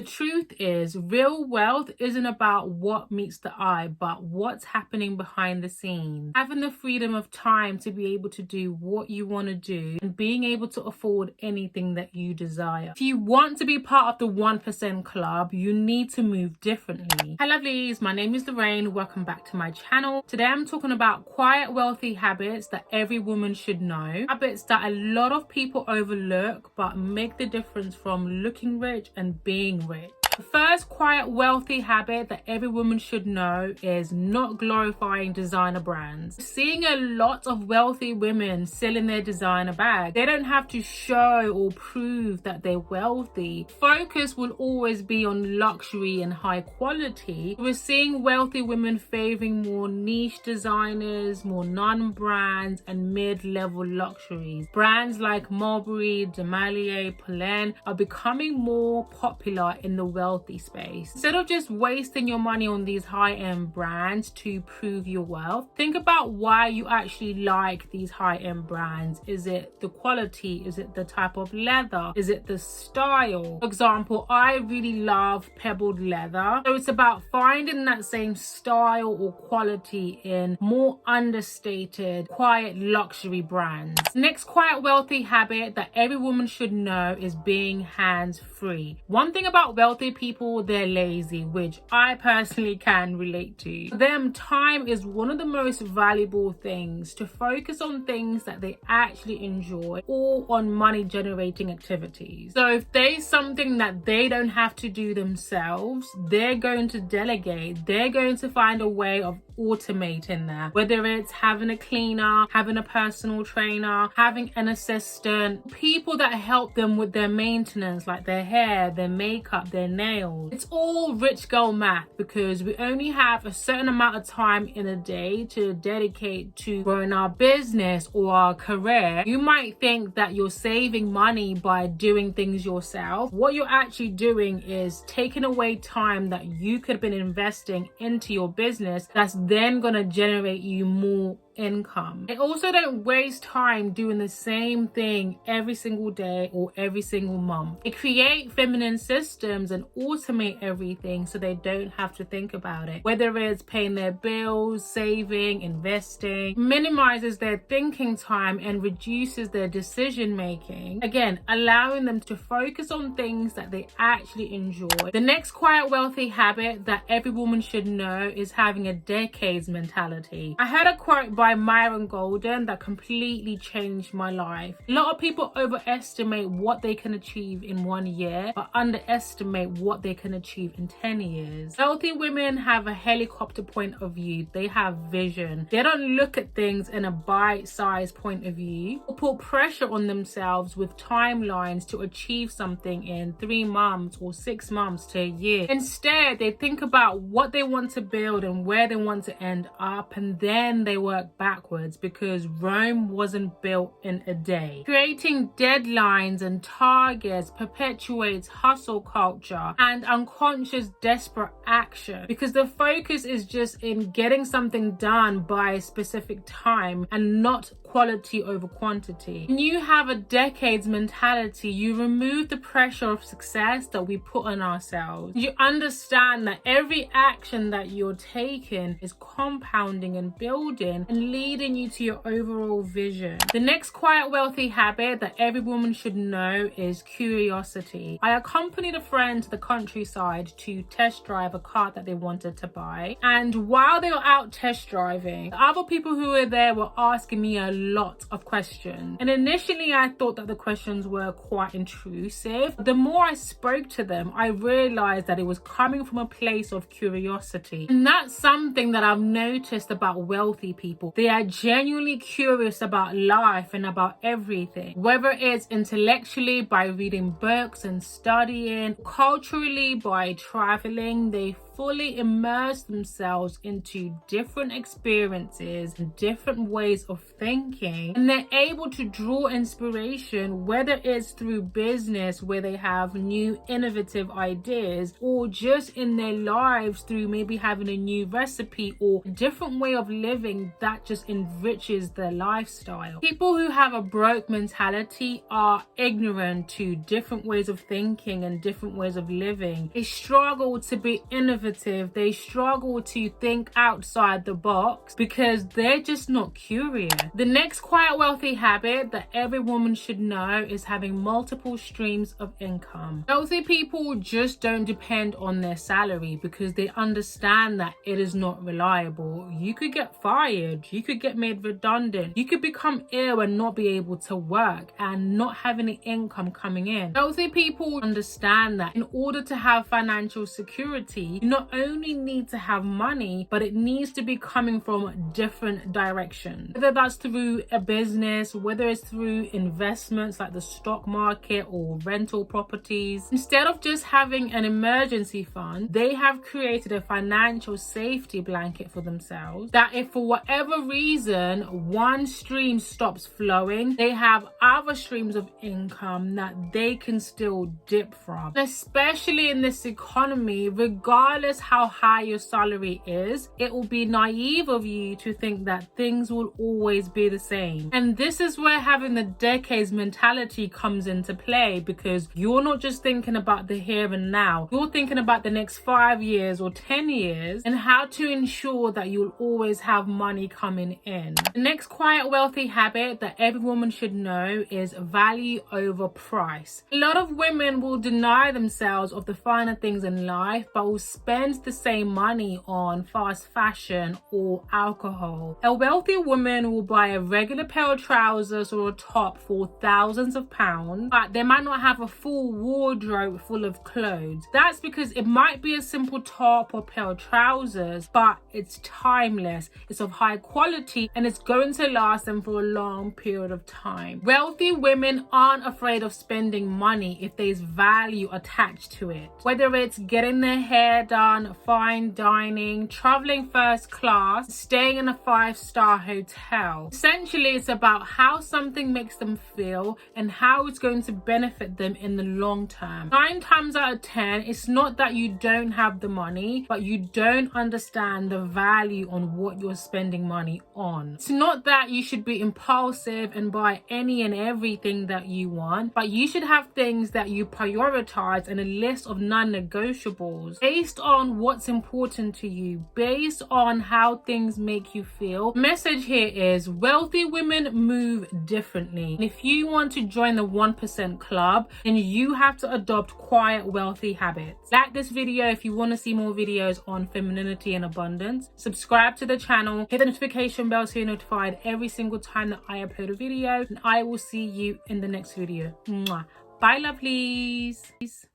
truth is, real wealth isn't about what meets the eye, but what's happening behind the scenes. Having the freedom of time to be able to do what you want to do and being able to afford anything that you desire. If you want to be part of the 1% club, you need to move differently. Hi lovelies, my name is Lorraine. Welcome back to my channel. Today I'm talking about quiet wealthy habits that every woman should know. Habits that a lot of people overlook but make the difference from looking rich and being rich. The first quiet wealthy habit that every woman should know is not glorifying designer brands. Seeing a lot of wealthy women selling their designer bags, they don't have to show or prove that they're wealthy. Focus will always be on luxury and high quality. We're seeing wealthy women favoring more niche designers, more non-brands and mid-level luxuries. Brands like Mulberry, Demalia, Polen are becoming more popular in the wealthy space. Instead of just wasting your money on these high-end brands to prove your wealth, think about why you actually like these high-end brands. Is it the quality? Is it the type of leather? Is it the style? For example, I really love pebbled leather, so it's about finding that same style or quality in more understated, quiet luxury brands. Next quiet wealthy habit that every woman should know is being hands-free. One thing about wealthy people, they're lazy, which I personally can relate to. For them, time is one of the most valuable things. To focus on things that they actually enjoy or on money generating activities. So if there's something that they don't have to do themselves, they're going to delegate. They're going to find a way of automating that, whether it's having a cleaner, having a personal trainer, having an assistant, people that help them with their maintenance, like their hair, their makeup, their nails. It's all rich girl math, because we only have a certain amount of time in a day to dedicate to growing our business or our career. You might think that you're saving money by doing things yourself. What you're actually doing is taking away time that you could have been investing into your business that's then going to generate you more income. And also, don't waste time doing the same thing every single day or every single month. They create feminine systems and automate everything so they don't have to think about it. Whether it's paying their bills, saving, investing, minimizes their thinking time and reduces their decision making. Again, allowing them to focus on things that they actually enjoy. The next quiet wealthy habit that every woman should know is having a decades mentality. I heard a quote by Myron Golden that completely changed my life. A lot of people overestimate what they can achieve in 1 year, but underestimate what they can achieve in 10 years. Wealthy women have a helicopter point of view. They have vision. They don't look at things in a bite-sized point of view or put pressure on themselves with timelines to achieve something in 3 months or 6 months to a year. Instead, they think about what they want to build and where they want to end up, and then they work backwards, because Rome wasn't built in a day. Creating deadlines and targets perpetuates hustle culture and unconscious desperate action, because the focus is just in getting something done by a specific time and not quality over quantity. When you have a decades mentality, you remove the pressure of success that we put on ourselves. You understand that every action that you're taking is compounding and building and leading you to your overall vision. The next quiet wealthy habit that every woman should know is curiosity. I accompanied a friend to the countryside to test drive a car that they wanted to buy, and while they were out test driving, the other people who were there were asking me a lot of questions, and initially I thought that the questions were quite intrusive. The more I spoke to them, I realized that it was coming from a place of curiosity, and that's something that I've noticed about wealthy people. They are genuinely curious about life and about everything, whether it's intellectually by reading books and studying, culturally by traveling. They fully immerse themselves into different experiences and different ways of thinking, and they're able to draw inspiration, whether it's through business where they have new innovative ideas, or just in their lives through maybe having a new recipe or a different way of living that just enriches their lifestyle. People who have a broke mentality are ignorant to different ways of thinking and different ways of living. They struggle to be innovative. They struggle to think outside the box because they're just not curious. The next quiet wealthy habit that every woman should know is having multiple streams of income. Wealthy people just don't depend on their salary because they understand that it is not reliable. You could get fired, you could get made redundant, you could become ill and not be able to work and not have any income coming in. Wealthy people understand that in order to have financial security, you not only need to have money, but it needs to be coming from different directions. Whether that's through a business, whether it's through investments like the stock market or rental properties. Instead of just having an emergency fund, they have created a financial safety blanket for themselves that if for whatever reason one stream stops flowing, they have other streams of income that they can still dip from. Especially in this economy, regardless how high your salary is, it will be naive of you to think that things will always be the same. And this is where having the decades mentality comes into play, because you're not just thinking about the here and now, you're thinking about the next 5 years or 10 years and how to ensure that you'll always have money coming in. The next quiet wealthy habit that every woman should know is value over price. A lot of women will deny themselves of the finer things in life but will spend the same money on fast fashion or alcohol. A wealthy woman will buy a regular pair of trousers or a top for thousands of pounds, but they might not have a full wardrobe full of clothes. That's because it might be a simple top or pair of trousers, but it's timeless, it's of high quality, and it's going to last them for a long period of time. Wealthy women aren't afraid of spending money if there's value attached to it. Whether it's getting their hair done, fine dining, traveling first class, staying in a 5-star hotel. Essentially, it's about how something makes them feel and how it's going to benefit them in the long term. 9 times out of 10, it's not that you don't have the money, but you don't understand the value on what you're spending money on. It's not that you should be impulsive and buy any and everything that you want, but you should have things that you prioritize and a list of non-negotiables based on what's important to you, based on how things make you feel. The message here is wealthy women move differently. And if you want to join the 1% club, then you have to adopt quiet wealthy habits. Like this video if you want to see more videos on femininity and abundance. Subscribe to the channel, hit the notification bell so you're notified every single time that I upload a video, and I will see you in the next video. Mwah. Bye, lovelies.